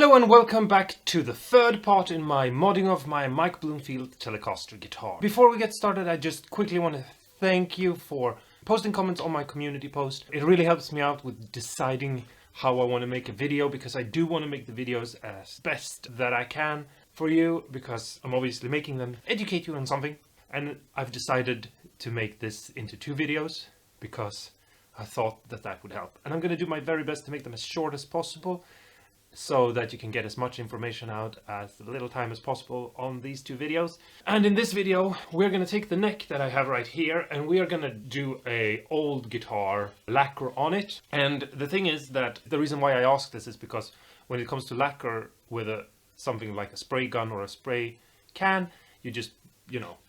Hello and welcome back to the third part in my modding of my Mike Bloomfield telecaster guitar. Before we get started, I just quickly want to thank you for posting comments on my community post. It really helps me out with deciding how I want to make a video, because I do want to make the videos as best that I can for you, because I'm obviously making them educate you on something. And I've decided to make this into 2 videos because I thought that would help. And I'm going to do my very best to make them as short as possible, so that you can get as much information out as little time as possible on these 2 videos. And in this video we're going to take the neck that I have right here and we are going to do a old guitar lacquer on it. And the thing is that the reason why I ask this is because when it comes to lacquer with something like a spray gun or a spray can, you just,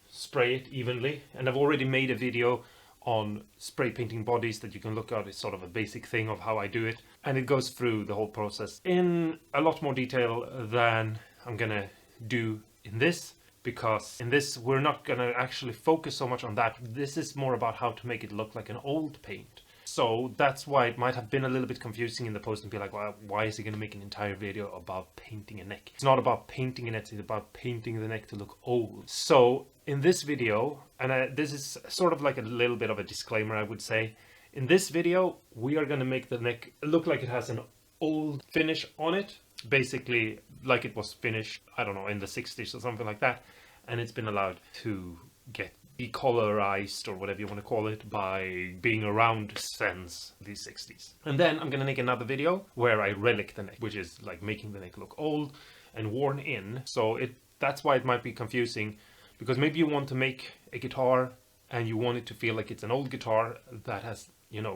spray it evenly. And I've already made a video on spray painting bodies that you can look at. It's sort of a basic thing of how I do it, and it goes through the whole process in a lot more detail than I'm gonna do in this, because in this we're not gonna actually focus so much on that. This is more about how to make it look like an old paint. So that's why it might have been a little bit confusing in the post and be like, well, why is he going to make an entire video about painting a neck? It's not about painting a neck, it's about painting the neck to look old. So in this video, and this is sort of like a little bit of a disclaimer, I would say, in this video we are going to make the neck look like it has an old finish on it, basically like it was finished, I don't know, in the 60s or something like that, and it's been allowed to get decolorized or whatever you want to call it by being around since the 60s. And then I'm gonna make another video where I relic the neck, which is like making the neck look old and worn in. So that's why it might be confusing, because maybe you want to make a guitar and you want it to feel like it's an old guitar that has,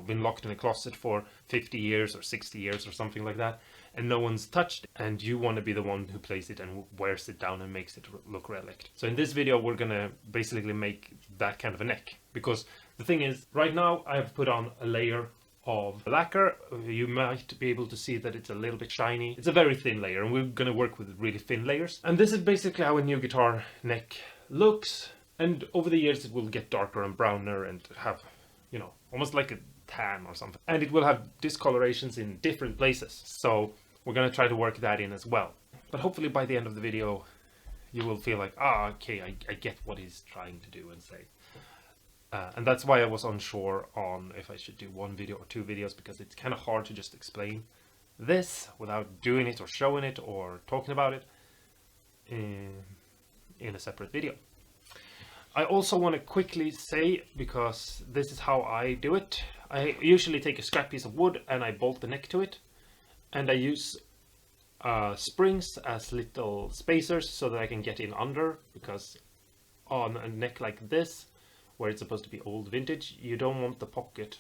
been locked in a closet for 50 years or 60 years or something like that, and no one's touched it, and you want to be the one who plays it and wears it down and makes it look relic. So in this video we're gonna basically make that kind of a neck, because the thing is, right now I've put on a layer of lacquer. You might be able to see that it's a little bit shiny. It's a very thin layer, and we're gonna work with really thin layers. And this is basically how a new guitar neck looks, and over the years it will get darker and browner and have, almost like a tan or something. And it will have discolorations in different places. So we're going to try to work that in as well. But hopefully by the end of the video you will feel like, okay, I get what he's trying to do and say. And that's why I was unsure on if I should do 1 video or 2 videos, because it's kind of hard to just explain this without doing it or showing it or talking about it in a separate video. I also want to quickly say, because this is how I do it, I usually take a scrap piece of wood and I bolt the neck to it, and I use springs as little spacers so that I can get in under, because on a neck like this, where it's supposed to be old vintage, you don't want the pocket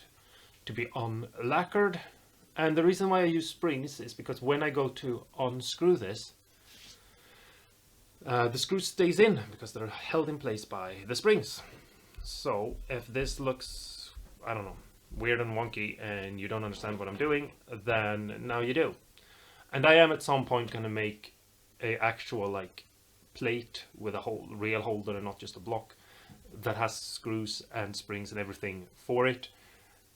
to be unlacquered. And the reason why I use springs is because when I go to unscrew this, the screw stays in because they're held in place by the springs. So if this looks, I don't know, weird and wonky and you don't understand what I'm doing, then now you do. And I am at some point going to make a actual like plate with a real holder and not just a block that has screws and springs and everything for it.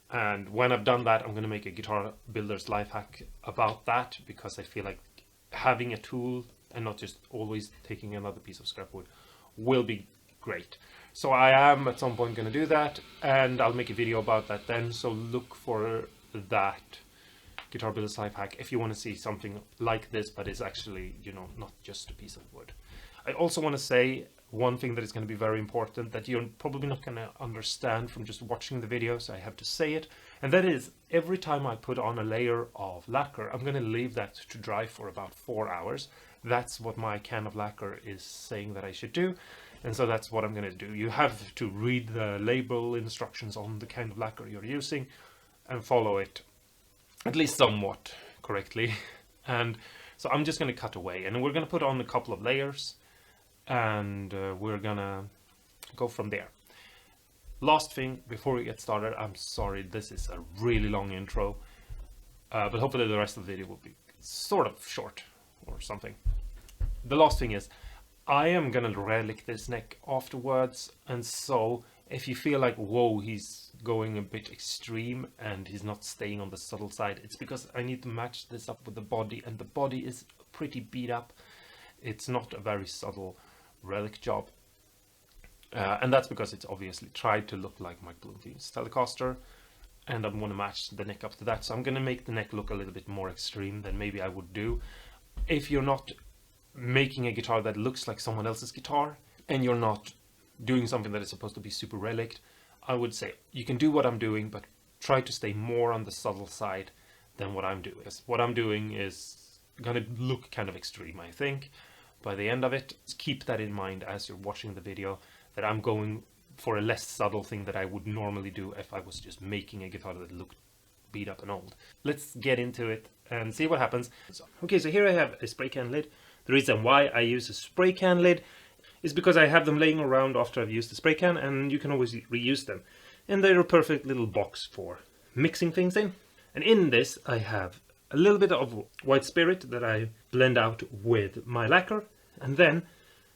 And when I've done that, I'm going to make a guitar builder's life hack about that, because I feel like having a tool and not just always taking another piece of scrap wood will be great. So I am at some point going to do that, and I'll make a video about that then. So look for that guitar builder's life hack if you want to see something like this, but it's actually, not just a piece of wood. I also want to say one thing that is going to be very important that you're probably not going to understand from just watching the video, so I have to say it, and that is, every time I put on a layer of lacquer, I'm going to leave that to dry for about 4 hours. That's what my can of lacquer is saying that I should do, and so that's what I'm going to do. You have to read the label instructions on the kind of lacquer you're using and follow it at least somewhat correctly. And so I'm just going to cut away, and we're going to put on a couple of layers, and we're gonna go from there. Last thing before we get started, I'm sorry this is a really long intro, but hopefully the rest of the video will be sort of short or something. The last thing is, I am gonna relic this neck afterwards, and so if you feel like, whoa, he's going a bit extreme and he's not staying on the subtle side, it's because I need to match this up with the body, and the body is pretty beat up. It's not a very subtle relic job. And that's because it's obviously tried to look like Mike Bloomfield's Telecaster, and I want to match the neck up to that. So I'm going to make the neck look a little bit more extreme than maybe I would do if you're not making a guitar that looks like someone else's guitar, and you're not doing something that is supposed to be super relic. I would say you can do what I'm doing, but try to stay more on the subtle side than what I'm doing. Because what I'm doing is gonna look kind of extreme, I think, by the end of it. Just keep that in mind as you're watching the video, that I'm going for a less subtle thing that I would normally do if I was just making a guitar that looked beat up and old. Let's get into it and see what happens. Okay, so here I have a spray can lid. The reason why I use a spray can lid is because I have them laying around after I've used the spray can, and you can always reuse them. And they're a perfect little box for mixing things in. And in this I have a little bit of white spirit that I blend out with my lacquer, and then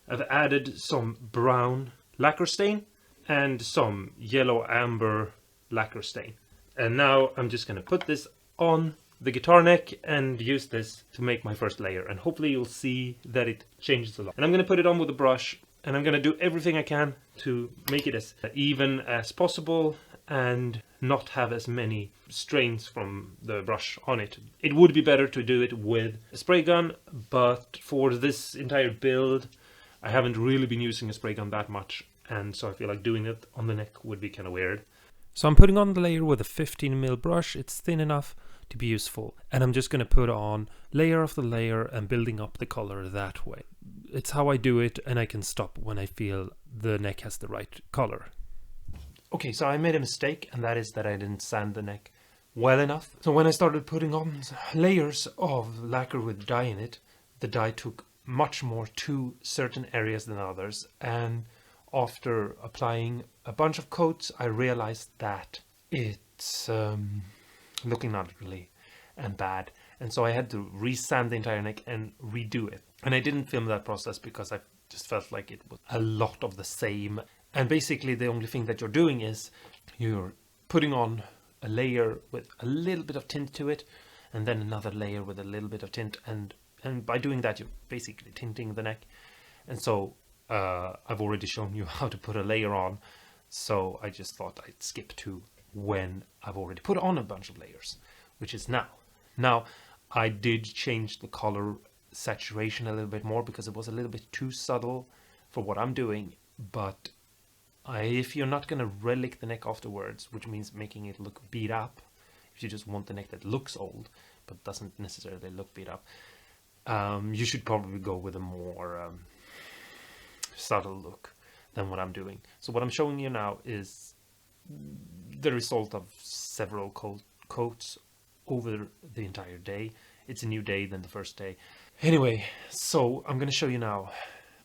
I've added some brown lacquer stain and some yellow amber lacquer stain. And now I'm just going to put this on the guitar neck and use this to make my first layer, and hopefully you'll see that it changes a lot. And I'm going to put it on with a brush, and I'm going to do everything I can to make it as even as possible and not have as many strains from the brush on it. It would be better to do it with a spray gun, but for this entire build I haven't really been using a spray gun that much, and so I feel like doing it on the neck would be kind of weird. So I'm putting on the layer with a 15mm brush. It's thin enough to be useful, and I'm just going to put on layer after layer and building up the color that way. It's how I do it, and I can stop when I feel the neck has the right color. Okay, so I made a mistake, and that is that I didn't sand the neck well enough. So when I started putting on layers of lacquer with dye in it, the dye took much more to certain areas than others, and after applying a bunch of coats I realized that it's looking ugly and bad, and so I had to re-sand the entire neck and redo it. And I didn't film that process because I just felt like it was a lot of the same, and basically the only thing that you're doing is you're putting on a layer with a little bit of tint to it, and then another layer with a little bit of tint, and by doing that you're basically tinting the neck. And so I've already shown you how to put a layer on, so I just thought I'd skip to when I've already put on a bunch of layers, which is now. Now, I did change the color saturation a little bit more because it was a little bit too subtle for what I'm doing, but if you're not going to relic the neck afterwards, which means making it look beat up, if you just want the neck that looks old but doesn't necessarily look beat up, you should probably go with a more subtle look than what I'm doing. So what I'm showing you now is the result of several coats over the entire day. It's a new day than the first day. Anyway, so I'm going to show you now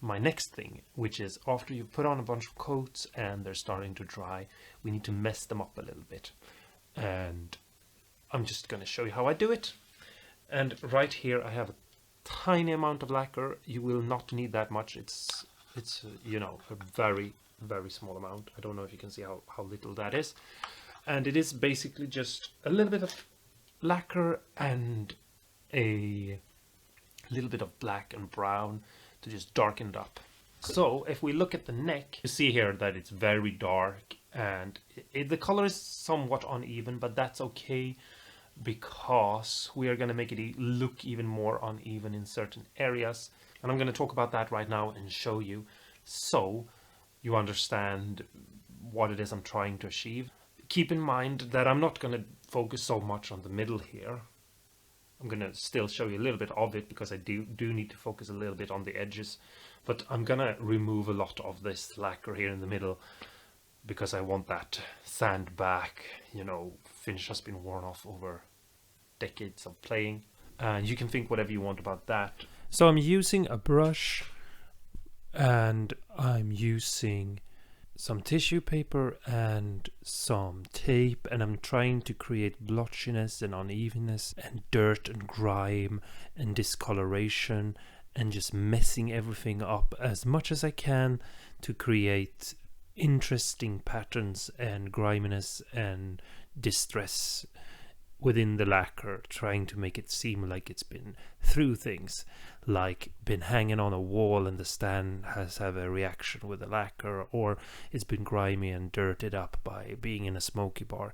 my next thing, which is after you put on a bunch of coats and they're starting to dry, we need to mess them up a little bit. And I'm just going to show you how I do it. And right here I have a tiny amount of lacquer. You will not need that much. It's you know, a very small amount. I don't know if you can see how little that is. And it is basically just a little bit of lacquer and a little bit of black and brown to just darken it up. So if we look at the neck, you see here that it's very dark, and the color is somewhat uneven, but that's okay because we are going to make it look even more uneven in certain areas. And I'm going to talk about that right now and show you, so you understand what it is I'm trying to achieve. Keep in mind that I'm not going to focus so much on the middle here. I'm going to still show you a little bit of it because I do need to focus a little bit on the edges. But I'm going to remove a lot of this lacquer here in the middle because I want that sand back, you know, finish has been worn off over decades of playing. And you can think whatever you want about that. So I'm using a brush and I'm using some tissue paper and some tape, and I'm trying to create blotchiness and unevenness and dirt and grime and discoloration and just messing everything up as much as I can to create interesting patterns and griminess and distress within the lacquer, trying to make it seem like it's been through things, like been hanging on a wall and the stand has have a reaction with the lacquer, or it's been grimy and dirted up by being in a smoky bar.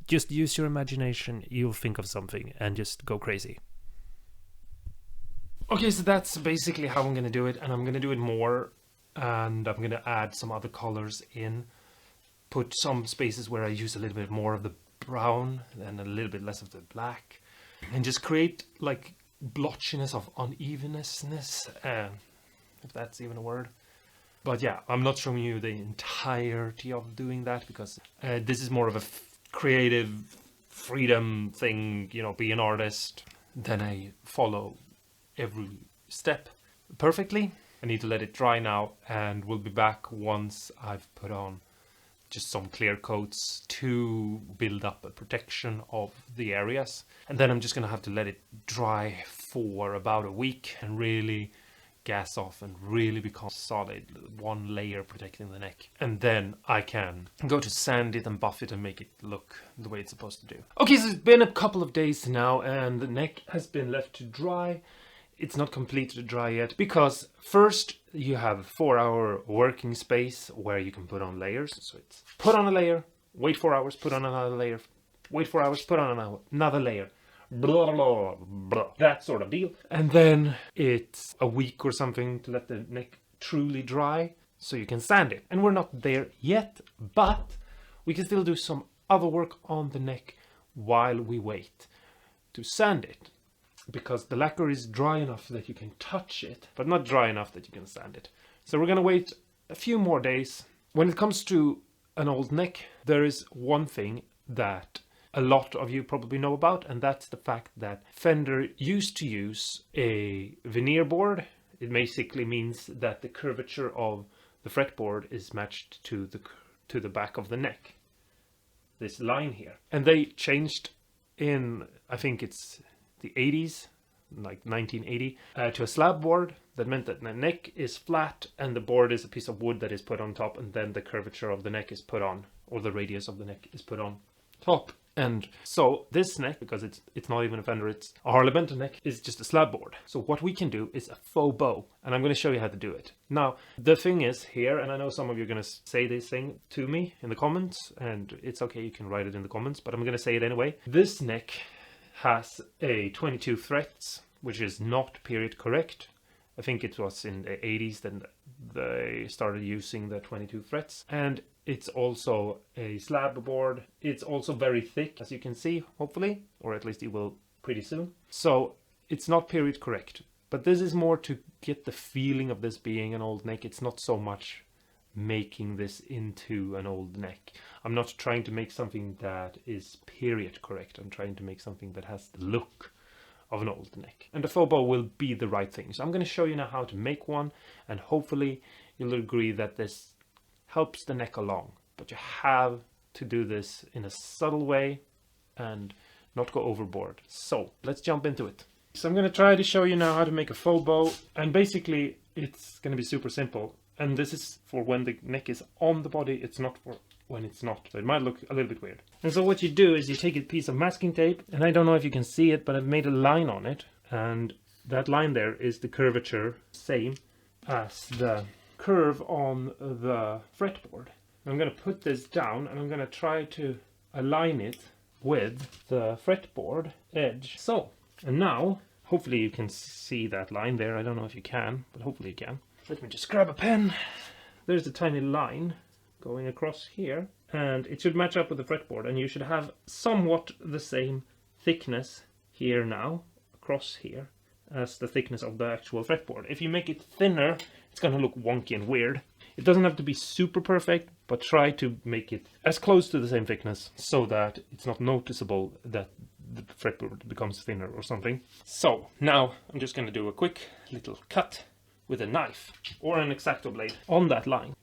Just use your imagination, you'll think of something, and just go crazy. Okay, so that's basically how I'm gonna do it, and I'm gonna do it more, and I'm gonna add some other colors in, put some spaces where I use a little bit more of the brown and a little bit less of the black, and just create like blotchiness of unevenness, if that's even a word. But yeah, I'm not showing you the entirety of doing that, because this is more of a creative freedom thing, you know, be an artist. Then I follow every step perfectly. I need to let it dry now, and we'll be back once I've put on just some clear coats to build up a protection of the areas. And then I'm just gonna have to let it dry for about a week and really gas off and really become solid, one layer protecting the neck. And then I can go to sand it and buff it and make it look the way it's supposed to do. Okay, so it's been a couple of days now and the neck has been left to dry. It's not completely dry yet, because first you have a 4-hour working space where you can put on layers. So it's put on a layer, wait 4 hours, put on another layer, wait 4 hours, put on another layer, blah, blah, blah, that sort of deal. And then it's a week or something to let the neck truly dry so you can sand it. And we're not there yet, but we can still do some other work on the neck while we wait to sand it, because the lacquer is dry enough that you can touch it, but not dry enough that you can sand it. So we're gonna wait a few more days. When it comes to an old neck, there is one thing that a lot of you probably know about, and that's the fact that Fender used to use a veneer board. It basically means that the curvature of the fretboard is matched to the back of the neck, this line here. And they changed in, I think it's the 80s, like 1980, to a slab board. That meant that the neck is flat and the board is a piece of wood that is put on top, and then the curvature of the neck is put on, or the radius of the neck is put on top. And so this neck, because it's not even a Fender, it's a Harley Benton neck, is just a slab board. So what we can do is a faux bow, and I'm going to show you how to do it. Now, the thing is here, and I know some of you are going to say this thing to me in the comments, and it's okay, you can write it in the comments, but I'm going to say it anyway. This neck has a 22 threads, which is not period correct. I think it was in the 80s that they started using the 22 threads. And it's also a slab board. It's also very thick, as you can see, hopefully, or at least it will pretty soon. So it's not period correct, but this is more to get the feeling of this being an old neck. It's not so much making this into an old neck. I'm not trying to make something that is period correct. I'm trying to make something that has the look of an old neck. And the faux bow will be the right thing. So I'm going to show you now how to make one, and hopefully you'll agree that this helps the neck along. But you have to do this in a subtle way and not go overboard. So let's jump into it. So I'm going to try to show you now how to make a faux bow, and basically it's going to be super simple. And this is for when the neck is on the body, it's not for when it's not. So it might look a little bit weird. And so what you do is you take a piece of masking tape, and I don't know if you can see it, but I've made a line on it. And that line there is the curvature, same as the curve on the fretboard. I'm going to put this down, and I'm going to try to align it with the fretboard edge. So, and now, hopefully you can see that line there. I don't know if you can, but hopefully you can. Let me just grab a pen. There's a tiny line going across here, and it should match up with the fretboard, and you should have somewhat the same thickness here now, across here, as the thickness of the actual fretboard. If you make it thinner, it's gonna look wonky and weird. It doesn't have to be super perfect, but try to make it as close to the same thickness so that it's not noticeable that the fretboard becomes thinner or something. So now I'm just gonna do a quick little cut with a knife or an X-Acto blade on that line.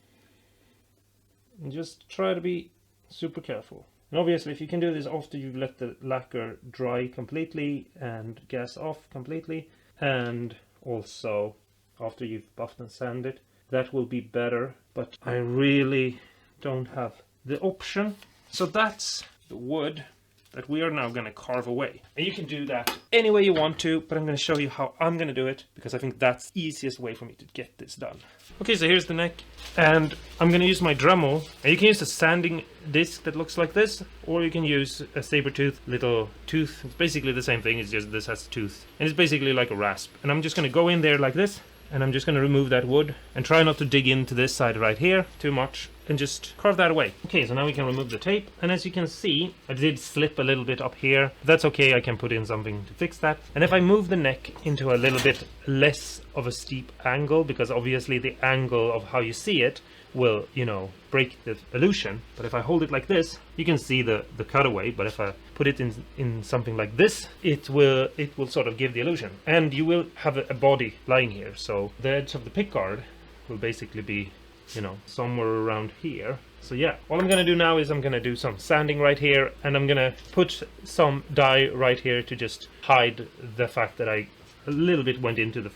And just try to be super careful. And obviously if you can do this after you've let the lacquer dry completely and gas off completely, and also after you've buffed and sanded, that will be better, but I really don't have the option. So that's the wood, that we are now going to carve away. And you can do that any way you want to, but I'm going to show you how I'm going to do it, because I think that's the easiest way for me to get this done. Okay, so here's the neck, and I'm going to use my Dremel. And you can use a sanding disc that looks like this, or you can use a saber tooth little tooth. It's basically the same thing, it's just this has a tooth. And it's basically like a rasp. And I'm just going to go in there like this, and I'm just going to remove that wood, and try not to dig into this side right here too much, and just carve that away. Okay, so now we can remove the tape, and as you can see, I did slip a little bit up here. That's okay, I can put in something to fix that. And if I move the neck into a little bit less of a steep angle, because obviously the angle of how you see it will, you know, break the illusion. But if I hold it like this, you can see the cutaway. But if I put it in something like this, it will sort of give the illusion. And you will have a body lying here. So the edge of the pickguard will basically be, you know, somewhere around here. So yeah, all I'm gonna do now is I'm gonna do some sanding right here, and I'm gonna put some dye right here to just hide the fact that I a little bit went into the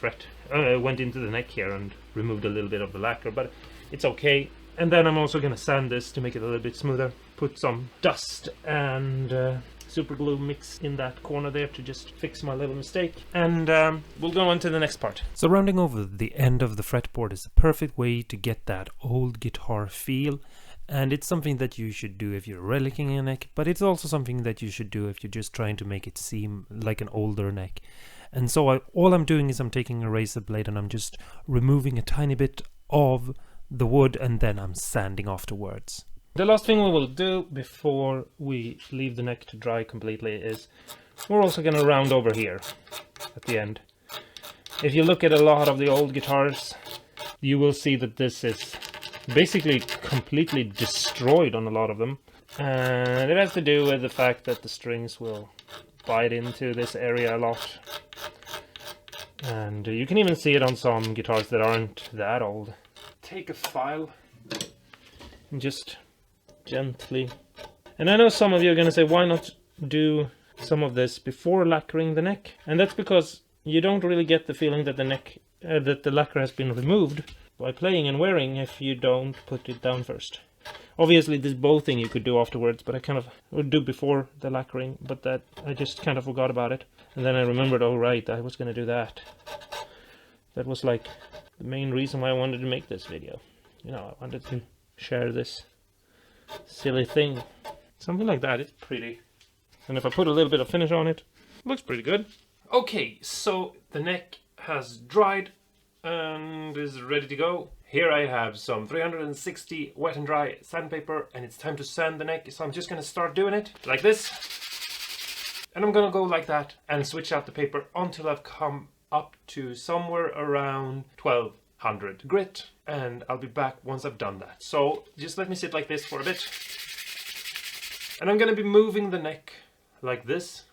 went into the neck here and removed a little bit of the lacquer, but it's okay. And then I'm also gonna sand this to make it a little bit smoother. Put some dust and super glue mix in that corner there to just fix my little mistake, and we'll go on to the next part. So rounding over the end of the fretboard is a perfect way to get that old guitar feel, and it's something that you should do if you're relicking a neck, but it's also something that you should do if you're just trying to make it seem like an older neck. And so all I'm doing is I'm taking a razor blade and I'm just removing a tiny bit of the wood, and then I'm sanding afterwards. The last thing we will do before we leave the neck to dry completely is we're also going to round over here at the end. If you look at a lot of the old guitars, you will see that this is basically completely destroyed on a lot of them. And it has to do with the fact that the strings will bite into this area a lot. And you can even see it on some guitars that aren't that old. Take a file and just gently, and I know some of you are going to say, why not do some of this before lacquering the neck? And that's because you don't really get the feeling that the neck that the lacquer has been removed by playing and wearing if you don't put it down first. Obviously this bow thing you could do afterwards, but I kind of would do before the lacquering, but that I just kind of forgot about it. And then I remembered, oh right, I was going to do that. That was like the main reason why I wanted to make this video. You know, I wanted to share this silly thing. Something like that, it's pretty. And if I put a little bit of finish on it, it looks pretty good. Okay, so the neck has dried and is ready to go. Here I have some 360 wet and dry sandpaper, and it's time to sand the neck. So I'm just going to start doing it like this. And I'm going to go like that and switch out the paper until I've come up to somewhere around 1200 grit, and I'll be back once I've done that. So just let me sit like this for a bit, and I'm going to be moving the neck like this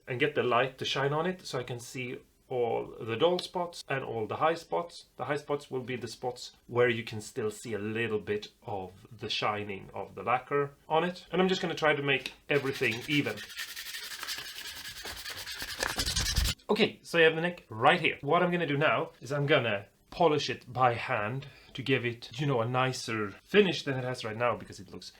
and get the light to shine on it so I can see all the dull spots and all the high spots. The high spots will be the spots where you can still see a little bit of the shining of the lacquer on it, and I'm just going to try to make everything even. Okay, so you have the neck right here. What I'm going to do now is I'm going to polish it by hand to give it, you know, a nicer finish than it has right now, because it looks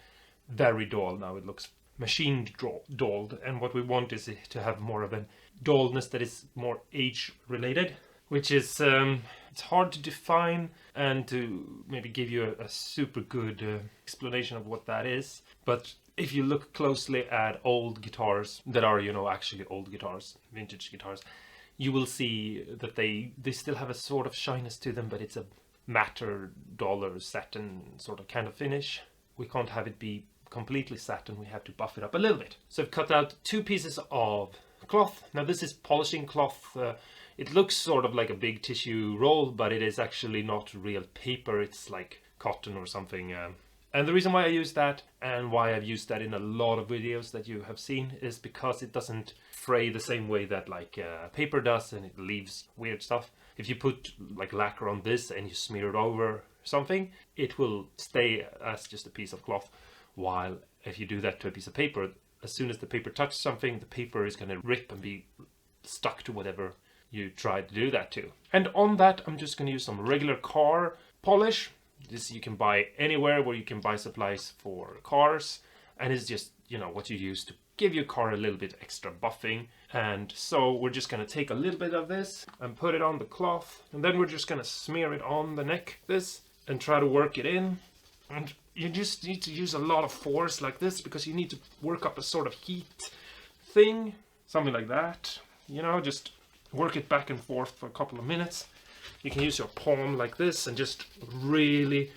very dull now. It looks machined dulled, and what we want is to have more of a dullness that is more age related, which is it's hard to define and to maybe give you a super good explanation of what that is. But if you look closely at old guitars that are, you know, actually old guitars, vintage guitars, you will see that they still have a sort of shyness to them, but it's a matter, duller, satin sort of kind of finish. We can't have it be completely satin, we have to buff it up a little bit. So I've cut out 2 pieces of cloth. Now this is polishing cloth. It looks sort of like a big tissue roll, but it is actually not real paper, it's like cotton or something. And the reason why I use that, and why I've used that in a lot of videos that you have seen, is because it doesn't fray the same way that like paper does, and it leaves weird stuff. If you put like lacquer on this and you smear it over something, it will stay as just a piece of cloth. While if you do that to a piece of paper, as soon as the paper touches something, the paper is going to rip and be stuck to whatever you try to do that to. And on that, I'm just going to use some regular car polish. This you can buy anywhere where you can buy supplies for cars, and it's just, you know, what you use to give your car a little bit extra buffing. And so we're just going to take a little bit of this and put it on the cloth, and then we're just going to smear it on the neck, this, and try to work it in. And you just need to use a lot of force like this, because you need to work up a sort of heat thing, something like that. You know, just work it back and forth for a couple of minutes. You can use your palm like this and just really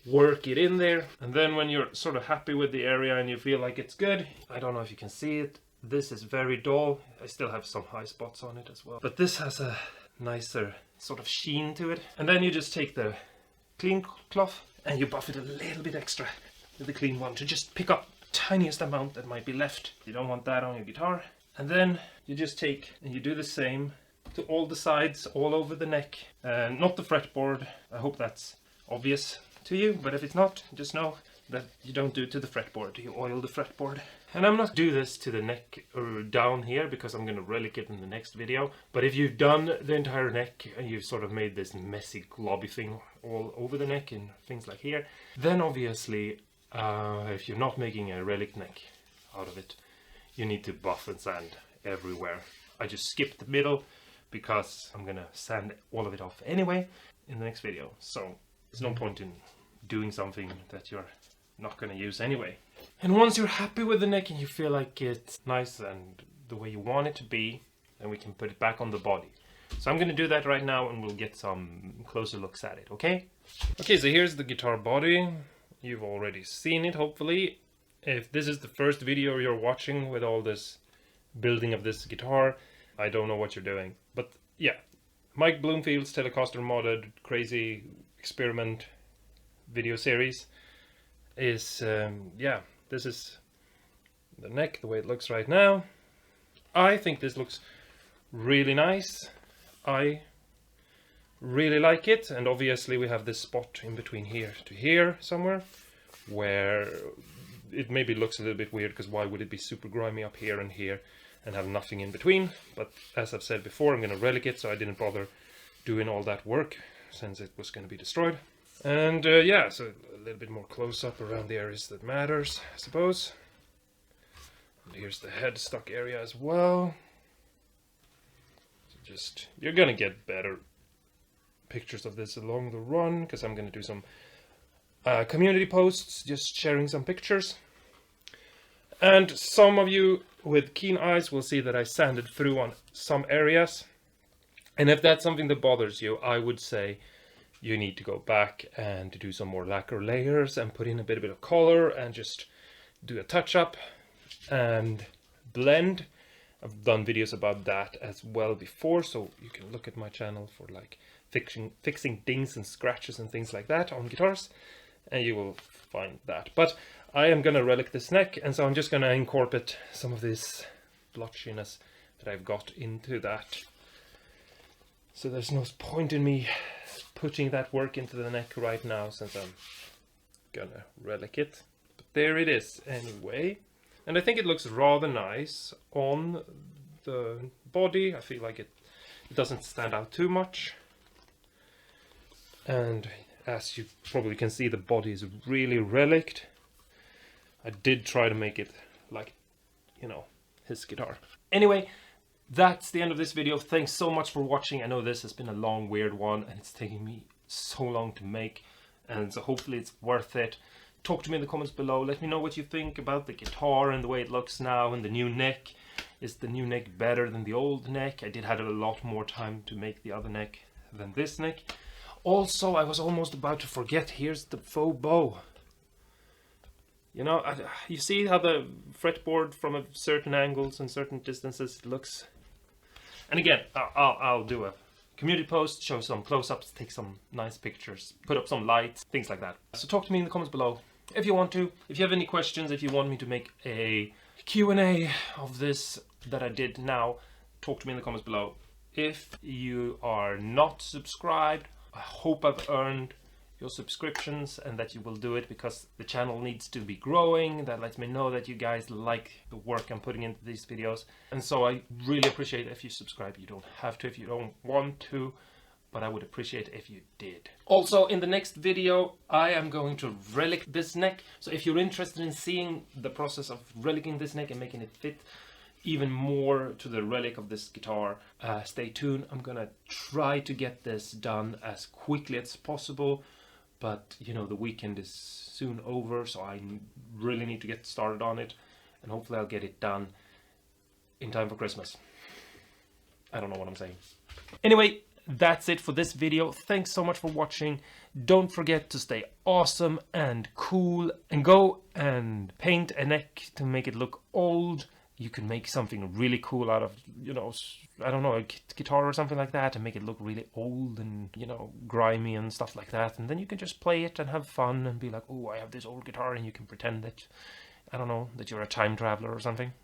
work it in there. And then when you're sort of happy with the area and you feel like it's good, I don't know if you can see it, this is very dull. I still have some high spots on it as well, but this has a nicer sort of sheen to it. And then you just take the clean cloth and you buff it a little bit extra with the clean one to just pick up the tiniest amount that might be left. You don't want that on your guitar. And then you just take and you do the same to all the sides, all over the neck, not the fretboard. I hope that's obvious to you, but if it's not, just know that you don't do it to the fretboard, you oil the fretboard. And I'm not do this to the neck or down here, because I'm going to relic it in the next video. But if you've done the entire neck and you've sort of made this messy globby thing all over the neck and things like here, then obviously if you're not making a relic neck out of it, you need to buff and sand everywhere. I just skipped the middle because I'm gonna sand all of it off anyway in the next video. So there's no point in doing something that you're not gonna use anyway. And once you're happy with the neck and you feel like it's nice and the way you want it to be, then we can put it back on the body. So I'm gonna do that right now and we'll get some closer looks at it, okay? Okay, so here's the guitar body. You've already seen it, hopefully. If this is the first video you're watching with all this building of this guitar, I don't know what you're doing. But yeah, Mike Bloomfield's Telecaster modded crazy experiment video series is, yeah, this is the neck, the way it looks right now. I think this looks really nice. I really like it, and obviously we have this spot in between here to here somewhere where it maybe looks a little bit weird, because why would it be super grimy up here and here and have nothing in between? But as I've said before, I'm going to relic it, so I didn't bother doing all that work since it was going to be destroyed. And yeah, so a little bit more close up around the areas that matters, I suppose. And here's the headstock area as well. So just, you're going to get better pictures of this along the run, because I'm going to do some community posts, just sharing some pictures. And some of you with keen eyes will see that I sanded through on some areas. And if that's something that bothers you, I would say you need to go back and do some more lacquer layers and put in a bit of color and just do a touch up and blend. I've done videos about that as well before, so you can look at my channel for like fixing dings and scratches and things like that on guitars, and you will find that. But I am gonna relic this neck, and so I'm just gonna incorporate some of this blotchiness that I've got into that. So there's no point in me putting that work into the neck right now, since I'm gonna relic it. But there it is anyway. And I think it looks rather nice on the body. I feel like it doesn't stand out too much. And as you probably can see, the body is really reliced. I did try to make it like, you know, his guitar. Anyway, that's the end of this video. Thanks so much for watching. I know this has been a long, weird one, and it's taking me so long to make, and so hopefully it's worth it. Talk to me in the comments below. Let me know what you think about the guitar and the way it looks now and the new neck. Is the new neck better than the old neck? I did have a lot more time to make the other neck than this neck. Also, I was almost about to forget, here's the faux bow. You know, you see how the fretboard from a certain angles and certain distances looks? And again, I'll do a community post, show some close-ups, take some nice pictures, put up some lights, things like that. So talk to me in the comments below if you want to. If you have any questions, if you want me to make a Q&A of this that I did now, talk to me in the comments below. If you are not subscribed, I hope I've earned your subscriptions and that you will do it, because the channel needs to be growing. That lets me know that you guys like the work I'm putting into these videos. And so I really appreciate it if you subscribe. You don't have to if you don't want to. but I would appreciate if you did. Also, in the next video, I am going to relic this neck. So if you're interested in seeing the process of relicking this neck and making it fit even more to the relic of this guitar, stay tuned. I'm gonna try to get this done as quickly as possible, but you know, the weekend is soon over, so I really need to get started on it, and hopefully I'll get it done in time for Christmas. I don't know what I'm saying. Anyway, that's it for this video. Thanks so much for watching. Don't forget to stay awesome and cool, and go and paint a neck to make it look old. You can make something really cool out of, you know, I don't know, a guitar or something like that, and make it look really old and, you know, grimy and stuff like that. And then you can just play it and have fun and be like, oh, I have this old guitar, and you can pretend that, I don't know, that you're a time traveler or something.